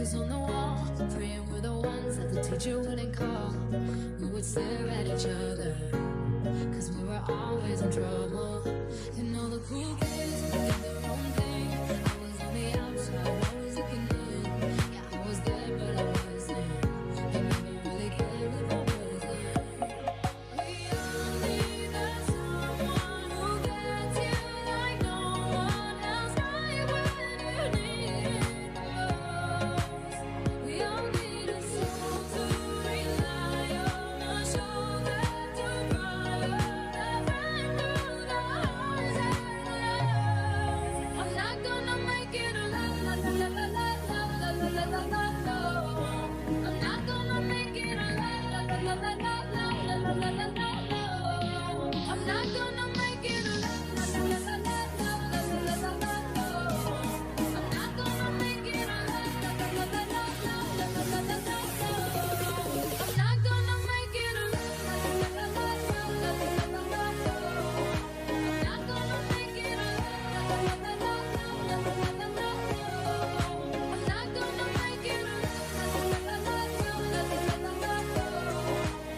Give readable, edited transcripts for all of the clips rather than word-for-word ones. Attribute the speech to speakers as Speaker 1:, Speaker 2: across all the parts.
Speaker 1: Posters on the wall, praying we're the ones that the teacher wouldn't call. We would stare at each other, cause we were always in trouble. And all the cool kids did their own thing. I was on the outside, always looking in. Yeah, I was there, but I wasn't. They made me really care if I wasn't. We all need that someone who gets you like no one else, right when you need it most. We all need a soul to rely on, a shoulder to cry on, a friend through the highs and lows. I'm not gonna make it alone, la la la la la la la la la la la. I'm not gonna make it alone, la la la la la la la la la la. I'm not gonna make it alone, la la la la la la la la la la. I'm not gonna make it alone, la la la la la la la la la la. I'm not gonna make it alone, la la la la la la la la la la. I'm not gonna make it alone, la la la la la la la la la la. I'm not gonna make it alone, la la la la la la la la la la.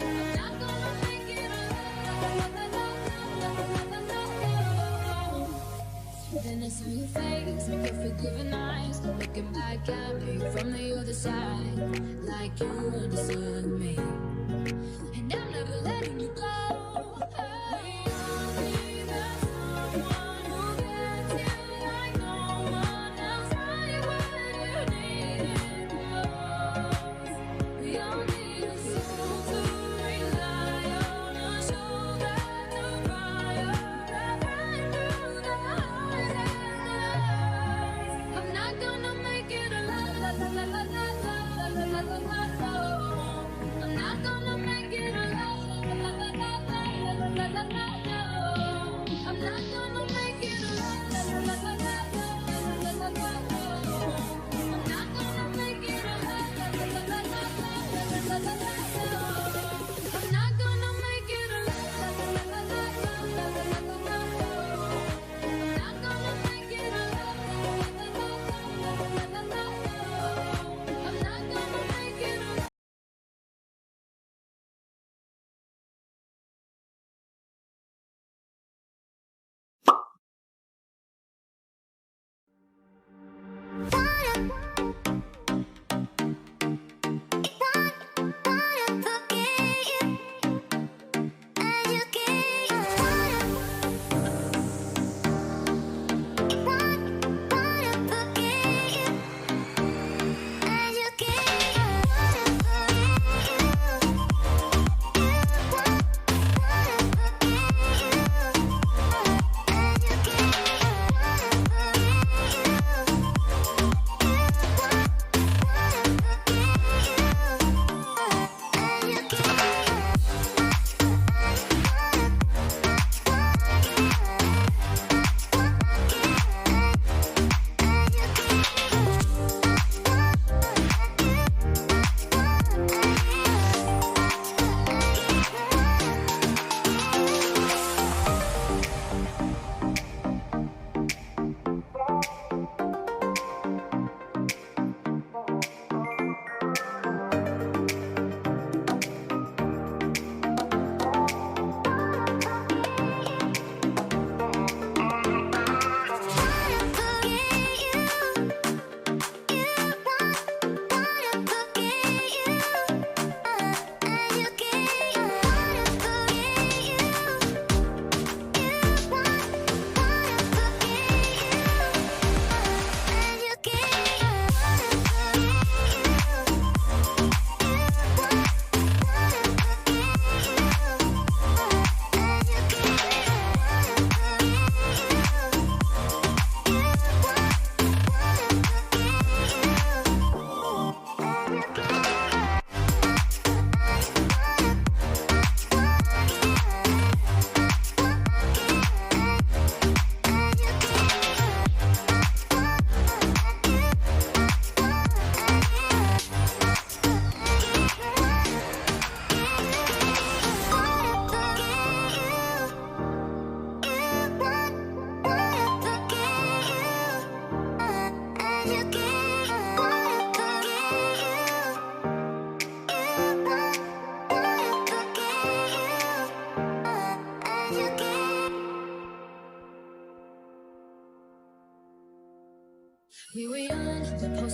Speaker 1: I'm not gonna make it alone, la la la la la la la la la la. Then I saw your face, your forgiving eyes, looking back at me from the other side, like you understood me, and I'm never letting you go. We all need that someone who gets you like no one else, right when you need it most. We all need a soul to rely on, a shoulder to cry on, a friend through the highs and lows. I'm not gonna make it alone, la la la la la la la la la la. I'm not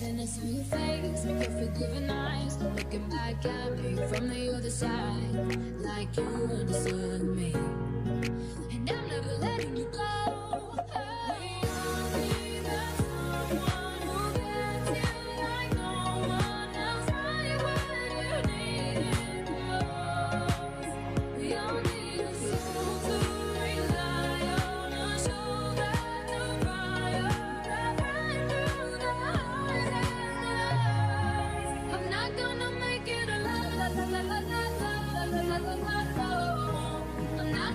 Speaker 1: Then I saw your face, your forgiving eyes, looking back at me from the other side, like you understood me. And I'm never letting you go. We all need that someone who gets you like no one else, right when you need it most. We all need a soul to rely on, a shoulder to cry on, a friend through the highs and lows. I'm not gonna make it alone. I'm not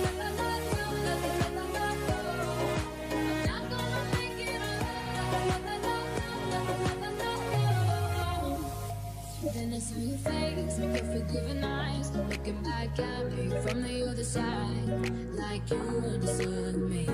Speaker 1: Then I saw your face, your forgiving eyes, looking back at me from the other side, like you understood me.